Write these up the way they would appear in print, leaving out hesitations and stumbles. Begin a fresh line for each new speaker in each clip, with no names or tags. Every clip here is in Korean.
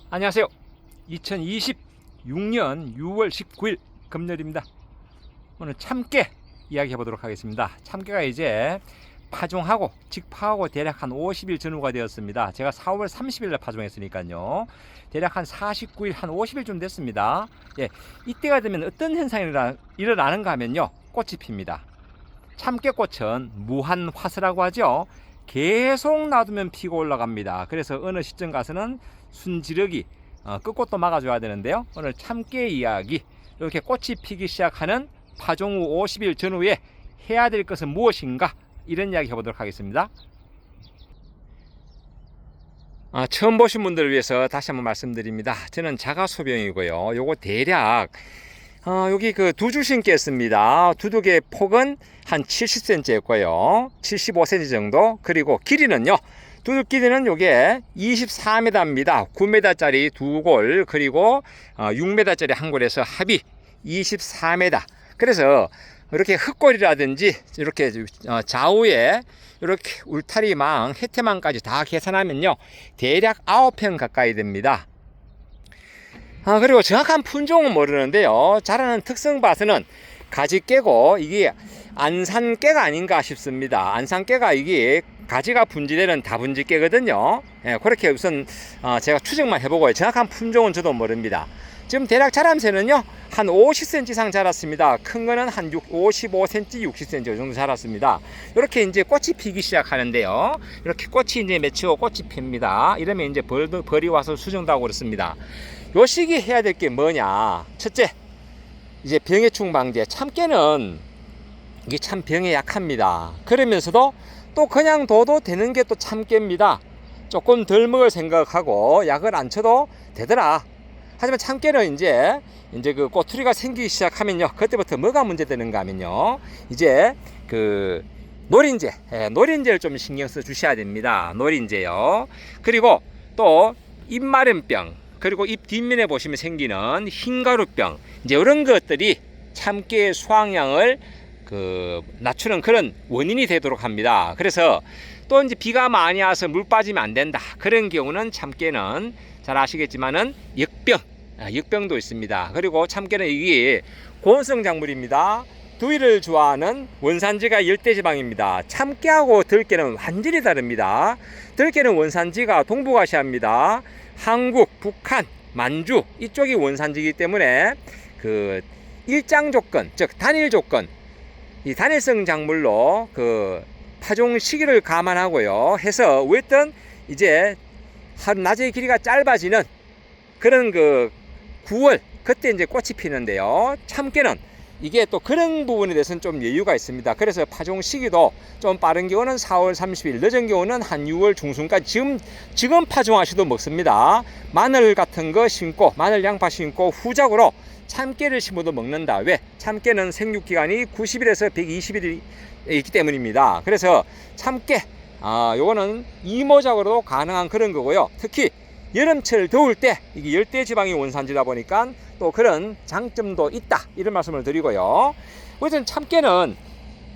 안녕하세요. 2026년 6월 19일 금요일입니다. 오늘 참깨 이야기 해보도록 하겠습니다. 참깨가 이제 파종하고 직파하고 대략 한 50일 전후가 되었습니다. 제가 4월 30일에 파종했으니까요. 대략 한 49일, 한 50일쯤 됐습니다. 예, 이때가 되면 어떤 현상이 일어나는가 하면요. 꽃이 핍니다. 참깨꽃은 무한화수라고 하죠. 계속 놔두면 피고 올라갑니다. 그래서 어느 시점 가서는 순지력이 끝꽃도 막아줘야 되는데요. 오늘 참깨 이야기, 이렇게 꽃이 피기 시작하는 파종 후 50일 전후에 해야 될 것은 무엇인가, 이런 이야기 해보도록 하겠습니다. 처음 보신 분들을 위해서 다시 한번 말씀드립니다. 저는 자가소병이고요. 요거 대략 여기 그 두주 심겠습니다. 두둑의 폭은 한 70cm였고요. 75cm 정도. 그리고 길이는요. 두둑 길이는 요게 24m입니다. 9m짜리 두 골, 그리고 6m짜리 한 골에서 합이 24m. 그래서 이렇게 흙골이라든지 이렇게 좌우에 이렇게 울타리망, 혜태망까지 다 계산하면요. 대략 9평 가까이 됩니다. 그리고 정확한 품종은 모르는데요. 자라는 특성 봐서는 가지깨고 이게 안산깨가 아닌가 싶습니다. 안산깨가 이게 가지가 분지되는 다분지깨거든요. 예, 그렇게 우선 제가 추정만 해보고요. 정확한 품종은 저도 모릅니다. 지금 대략 자람새는요 한 50cm 이상 자랐습니다. 큰 거는 한 55cm, 60cm 정도 자랐습니다. 이렇게 이제 꽃이 피기 시작하는데요. 이렇게 꽃이 이제 맺히고 꽃이 핍니다. 이러면 이제 벌이 와서 수정도 그렇습니다. 요 시기 해야 될 게 뭐냐? 첫째, 이제 병해충 방제. 참깨는 이게 참 병에 약합니다. 그러면서도 또 그냥 둬도 되는 게 또 참깨입니다. 조금 덜 먹을 생각하고 약을 안 쳐도 되더라. 하지만 참깨는 이제 그 꼬투리가 생기기 시작하면요. 그때부터 뭐가 문제되는가 하면요. 이제 그 노린재를 좀 신경 써 주셔야 됩니다. 노린재요. 그리고 또 잎마름병, 그리고 잎 뒷면에 보시면 생기는 흰가루병, 이제 이런 것들이 참깨의 수확량을 낮추는 그런 원인이 되도록 합니다. 그래서 또 이제 비가 많이 와서 물 빠지면 안 된다. 그런 경우는 참깨는 잘 아시겠지만은 역병도 있습니다. 그리고 참깨는 이게 고온성 작물입니다. 더위를 좋아하는 원산지가 열대지방입니다. 참깨하고 들깨는 완전히 다릅니다. 들깨는 원산지가 동북아시아입니다. 한국, 북한, 만주 이쪽이 원산지이기 때문에 그 일장 조건, 즉 단일 조건, 이 단일성 작물로 그 파종 시기를 감안하고요 해서 어쨌든 이제 낮의 길이가 짧아지는 그런 그 9월, 그때 이제 꽃이 피는데요. 참깨는 이게 또 그런 부분에 대해서는 좀 여유가 있습니다. 그래서 파종 시기도 좀 빠른 경우는 4월 30일, 늦은 경우는 한 6월 중순까지 지금 파종하셔도 먹습니다. 마늘 같은 거 심고, 마늘 양파 심고 후작으로 참깨를 심어도 먹는다. 왜? 참깨는 생육기간이 90일에서 120일이 있기 때문입니다. 그래서 참깨, 요거는 이모작으로도 가능한 그런 거고요. 특히 여름철 더울 때 이게 열대지방이 원산지다 보니까 또 그런 장점도 있다, 이런 말씀을 드리고요. 어쨌든 참깨는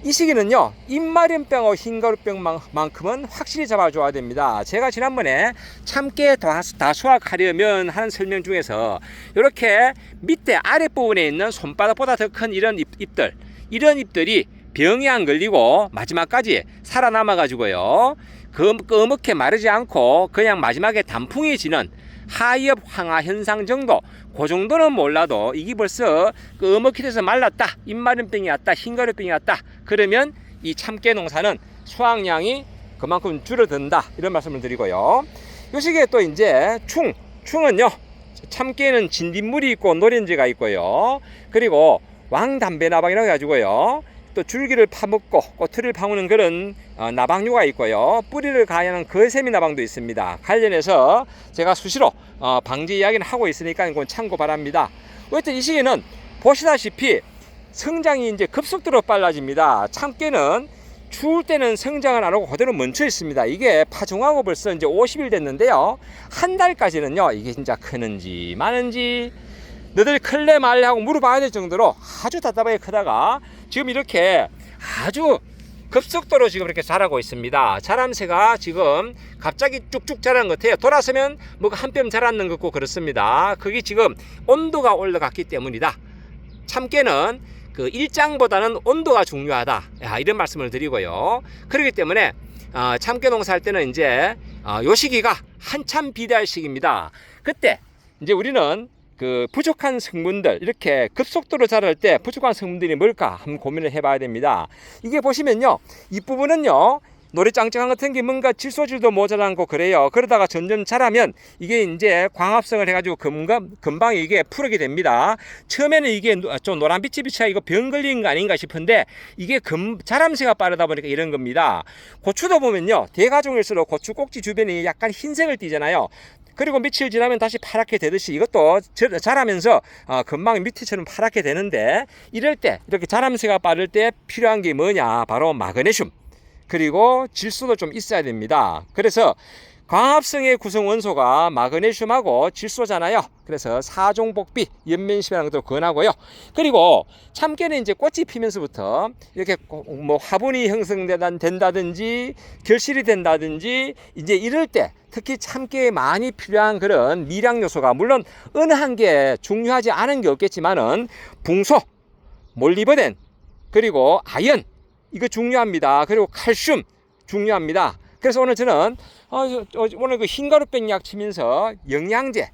이 시기는요 잎마름병하고 흰가루병만큼은 확실히 잡아줘야 됩니다. 제가 지난번에 참깨 다 수확하려면 하는 설명 중에서 이렇게 밑에 아랫부분에 있는 손바닥보다 더 큰 이런 이런 잎들이 병이 안 걸리고 마지막까지 살아남아 가지고요 끄먹게 마르지 않고 그냥 마지막에 단풍이 지는 하엽 황화 현상 정도, 그 정도는 몰라도 이게 벌써 끄먹게 돼서 말랐다, 잎마름병이 왔다, 흰가루병이 왔다, 그러면 이 참깨 농사는 수확량이 그만큼 줄어든다, 이런 말씀을 드리고요. 이 시기에 또 이제 충은요 참깨는 진딧물이 있고 노린재가 있고요. 그리고 왕담배나방이라고 해가지고요 또 줄기를 파먹고 꼬투리를 파먹는 그런 나방류가 있고요. 뿌리를 가하는 거세미 나방도 있습니다. 관련해서 제가 수시로 방지 이야기는 하고 있으니까 이건 참고 바랍니다. 어쨌든 이 시기는 보시다시피 성장이 이제 급속도로 빨라집니다. 참깨는 추울 때는 성장을 안 하고 그대로 멈춰 있습니다. 이게 파종하고 벌써 이제 50일 됐는데요. 한 달까지는요 이게 진짜 크는지 마는지 너들 클래 말래 하고 물어봐야 될 정도로 아주 답답하게 크다가 지금 이렇게 아주 급속도로 지금 이렇게 자라고 있습니다. 자람새가 지금 갑자기 쭉쭉 자라는 것 같아요. 돌아서면 뭐가 한 뼘 자랐는 것 같고 그렇습니다. 그게 지금 온도가 올라갔기 때문이다. 참깨는 그 일장보다는 온도가 중요하다. 이런 말씀을 드리고요. 그렇기 때문에 참깨 농사할 때는 이제 요 시기가 한참 비대할 시기입니다. 그때 이제 우리는 그 부족한 성분들, 이렇게 급속도로 자랄 때 부족한 성분들이 뭘까 한번 고민을 해봐야 됩니다. 이게 보시면요, 이 부분은요, 노래짱짱한 같은 게 뭔가 질소질도 모자란 거 그래요. 그러다가 점점 자라면 이게 이제 광합성을 해가지고 금방 이게 푸르게 됩니다. 처음에는 이게 좀 노란빛이 비치가 이거 병 걸린 거 아닌가 싶은데 이게 자람새가 빠르다 보니까 이런 겁니다. 고추도 보면요, 대가종일수록 고추 꼭지 주변이 약간 흰색을 띠잖아요. 그리고 며칠 지나면 다시 파랗게 되듯이 이것도 자라면서 금방 밑에처럼 파랗게 되는데, 이럴 때 이렇게 자람새가 빠를 때 필요한 게 뭐냐, 바로 마그네슘 그리고 질소도 좀 있어야 됩니다. 그래서 광합성의 구성 원소가 마그네슘하고 질소잖아요. 그래서 4종복비 연면심이라는 것도 권하고요. 그리고 참깨는 이제 꽃이 피면서부터 이렇게 뭐 화분이 형성된다든지 결실이 된다든지 이제 이럴 때 특히 참깨에 많이 필요한 그런 미량 요소가, 물론 어느 한 개 중요하지 않은 게 없겠지만은 붕소, 몰리버덴, 그리고 아연, 이거 중요합니다. 그리고 칼슘 중요합니다. 그래서 오늘 저는 오늘 그 흰가루병 약 치면서 영양제,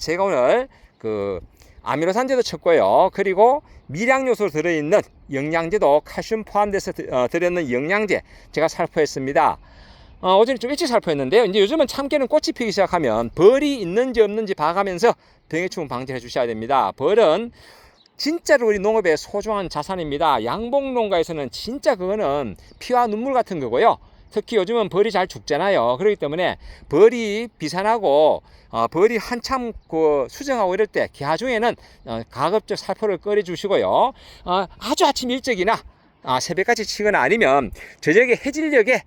제가 오늘 그 아미노산제도 쳤고요. 그리고 미량 요소 들어있는 영양제도 칼슘 포함돼서 들어있는 영양제 제가 살포했습니다. 어제는 좀 일찍 살포했는데요. 이제 요즘은 참깨는 꽃이 피기 시작하면 벌이 있는지 없는지 봐가면서 병해충 방지를 해주셔야 됩니다. 벌은 진짜로 우리 농업의 소중한 자산입니다. 양봉농가에서는 진짜 그거는 피와 눈물 같은 거고요. 특히 요즘은 벌이 잘 죽잖아요. 그렇기 때문에 벌이 비산하고 벌이 한참 그 수정하고 이럴 때 개화 중에는 가급적 살포를 꺼내 주시고요. 아주 아침 일찍이나 새벽까지 치거나 아니면 저녁에 해질녘에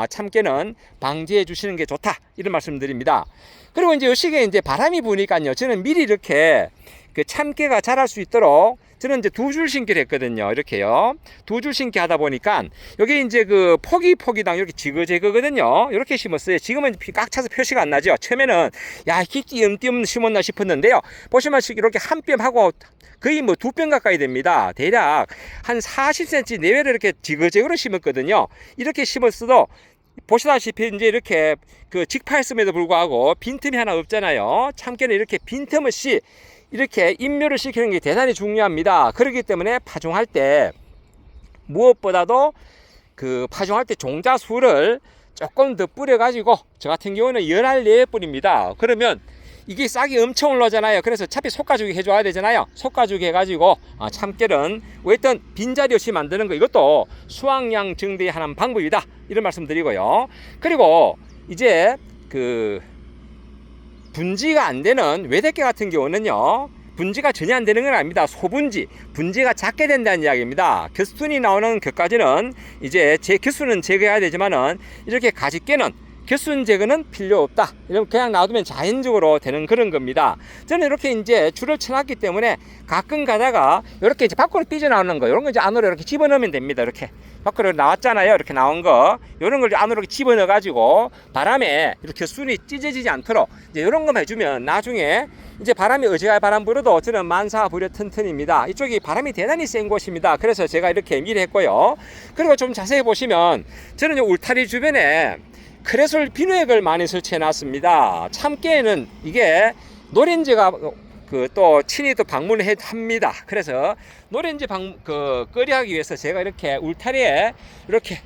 참깨는 방지해 주시는 게 좋다, 이런 말씀 드립니다. 그리고 이제 이 시기에 이제 바람이 부니까요, 저는 미리 이렇게 그 참깨가 자랄 수 있도록 저는 이제 2줄 심기를 했거든요. 이렇게요. 2줄 심기 하다 보니까 여기 이제 그 포기당 이렇게 지그재그거든요. 이렇게 심었어요. 지금은 꽉 차서 표시가 안 나죠. 처음에는 야, 띄엄띄엄 심었나 싶었는데요. 보시면 이렇게 한 뼘 하고 거의 뭐 2뼘 가까이 됩니다. 대략 한 40cm 내외로 이렇게 지그재그로 심었거든요. 이렇게 심었어도 보시다시피 이제 이렇게 그 직파했음에도 불구하고 빈틈이 하나 없잖아요. 참깨는 이렇게 빈틈 없이 이렇게 인묘를 시키는 게 대단히 중요합니다. 그렇기 때문에 파종할 때 무엇보다도 그 파종할 때 종자수를 조금 더 뿌려가지고, 저 같은 경우는 연할 내에 뿌립니다. 그러면 이게 싹이 엄청 올라오잖아요. 그래서 차피 속가주기 해줘야 되잖아요. 속가주기 해가지고 참깨는 어떤 빈자리 없이 만드는 거, 이것도 수확량 증대의 하나의 방법이다, 이런 말씀 드리고요. 그리고 이제 그 분지가 안 되는 외대깨 같은 경우는요, 분지가 전혀 안 되는 건 아닙니다. 소분지, 분지가 작게 된다는 이야기입니다. 겨순이 나오는 것까지는 이제 겨순은 제거해야 되지만은 이렇게 가지깨는 겨순 제거는 필요 없다, 이러면 그냥 놔두면 자연적으로 되는 그런 겁니다. 저는 이렇게 이제 줄을 쳐놨기 때문에 가끔 가다가 이렇게 이제 밖으로 삐져나오는 거, 이런 거 이제 안으로 이렇게 집어넣으면 됩니다. 이렇게 밖으로 나왔잖아요. 이렇게 나온 거, 이런 걸 안으로 집어넣어 가지고 바람에 이렇게 순이 찢어지지 않도록 이제 이런 것만 해주면 나중에 이제 바람이 어지간히 바람 불어도 저는 만사부려 튼튼입니다. 이쪽이 바람이 대단히 센 곳입니다. 그래서 제가 이렇게 미리 했고요. 그리고 좀 자세히 보시면 저는 이 울타리 주변에 크레솔 비누액을 많이 설치해 놨습니다. 참깨에는 이게 노렌즈가 또 친히 또 방문을 합니다. 그래서 노렌즈 끄리하기 위해서 제가 이렇게 울타리에 이렇게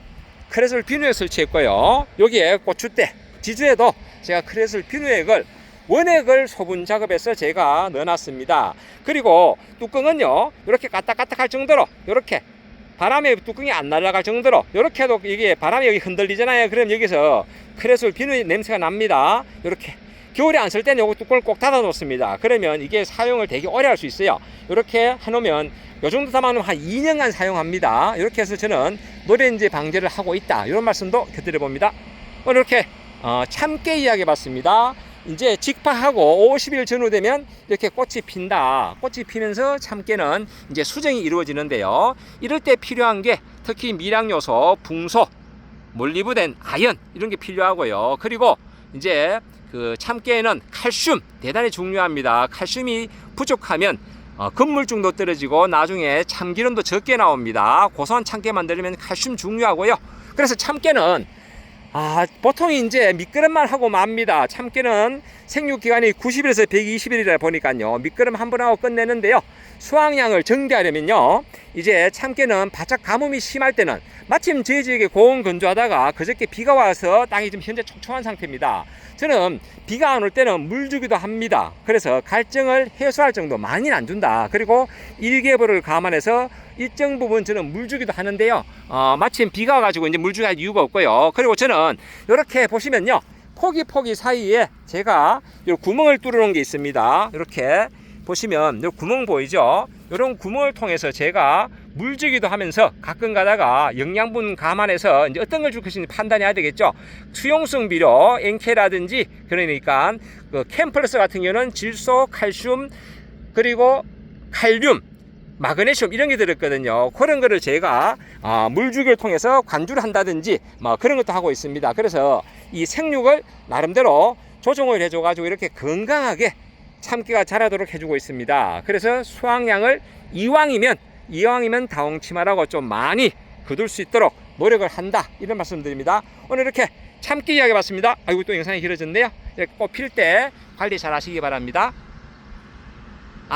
크레솔 비누액 설치했고요. 여기에 고추대 지주에도 제가 크레솔 비누액을 원액을 소분 작업해서 제가 넣어놨습니다. 그리고 뚜껑은요, 이렇게 까딱까딱할 정도로 이렇게 바람에 뚜껑이 안 날아갈 정도로 이렇게 해도 이게 바람이 여기 흔들리잖아요. 그럼 여기서 크레솔 비누 냄새가 납니다. 이렇게 겨울에 안 쓸 때는 요거 뚜껑을 꼭 닫아 놓습니다. 그러면 이게 사용을 되게 오래 할 수 있어요. 이렇게 해놓으면 요 정도 담아놓으면 한 2년간 사용합니다. 이렇게 해서 저는 노렌지 방제를 하고 있다, 이런 말씀도 곁들여 봅니다. 오늘 이렇게 참깨 이야기 해봤습니다. 이제 직파하고 50일 전후 되면 이렇게 꽃이 핀다. 꽃이 피면서 참깨는 이제 수정이 이루어지는데요. 이럴 때 필요한 게 특히 미량 요소, 붕소, 몰리브덴, 아연 이런 게 필요하고요. 그리고 이제 그 참깨에는 칼슘 대단히 중요합니다. 칼슘이 부족하면 근물중도 떨어지고 나중에 참기름도 적게 나옵니다. 고소한 참깨 만들려면 칼슘 중요하고요. 그래서 참깨는 보통 이제 미끄럼만 하고 맙니다. 참깨는 생육기간이 90일에서 120일이라 보니까요. 미끄럼 한 번 하고 끝내는데요. 수확량을 증대하려면요. 이제 참깨는 바짝 가뭄이 심할 때는 마침 저희 지역에 고온 건조하다가 그저께 비가 와서 땅이 지금 현재 촉촉한 상태입니다. 저는 비가 안 올 때는 물 주기도 합니다. 그래서 갈증을 해소할 정도 많이는 안 준다. 그리고 일개벌을 감안해서 일정 부분 저는 물 주기도 하는데요. 마침 비가 와가지고 이제 물 주기 할 이유가 없고요. 그리고 저는 이렇게 보시면요. 포기 사이에 제가 이 구멍을 뚫어 놓은 게 있습니다. 이렇게 보시면 이 구멍 보이죠? 이런 구멍을 통해서 제가 물 주기도 하면서 가끔 가다가 영양분 감안해서 이제 어떤 걸 줄 것인지 판단해야 되겠죠. 수용성 비료, NK라든지 그러니까 그 캠플러스 같은 경우는 질소, 칼슘, 그리고 칼륨, 마그네슘 이런 게 들었거든요. 그런 거를 제가 물주기를 통해서 관주를 한다든지 뭐 그런 것도 하고 있습니다. 그래서 이 생육을 나름대로 조정을 해줘가지고 이렇게 건강하게 참깨가 자라도록 해주고 있습니다. 그래서 수확량을 이왕이면 다홍치마라고 좀 많이 거둘 수 있도록 노력을 한다 이런 말씀드립니다. 오늘 이렇게 참깨 이야기 해봤습니다. 아이고 또 영상이 길어졌네요. 꽃 필 때 관리 잘 하시기 바랍니다.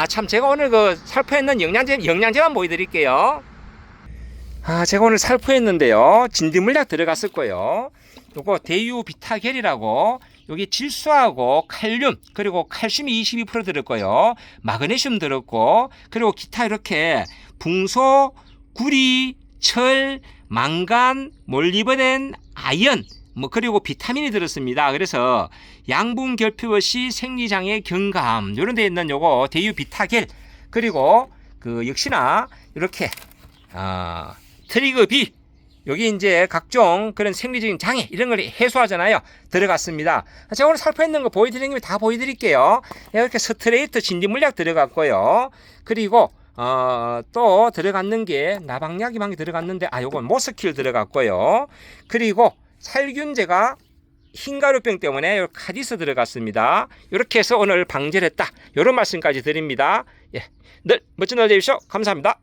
참 제가 오늘 그 살포했는 영양제만 보여드릴게요. 제가 오늘 살포했는데요. 진드물약 들어갔을 거예요. 요거 데유비타겔이라고 여기 질소하고 칼륨 그리고 칼슘이 22% 들었고요. 마그네슘 들었고 그리고 기타 이렇게 붕소, 구리, 철, 망간, 몰리브덴, 아연 그리고 비타민이 들었습니다. 그래서 양분 결핍 없이 생리장애 경감 이런 데 있는 요거 데유비타겔 그리고 그 역시나 이렇게 트리거 B 여기 이제 각종 그런 생리적인 장애 이런 걸 해소하잖아요. 들어갔습니다. 제가 오늘 살포했는 거 보여드리는 김에 다 보여드릴게요. 이렇게 스트레이트 진드물약 들어갔고요. 그리고 또 들어갔는 게 나방약이 많이 들어갔는데 요건 모스킬 들어갔고요. 그리고 살균제가 흰가루병 때문에 카디스 들어갔습니다. 이렇게 해서 오늘 방제를 했다. 이런 말씀까지 드립니다. 늘 멋진 날 되십시오. 감사합니다.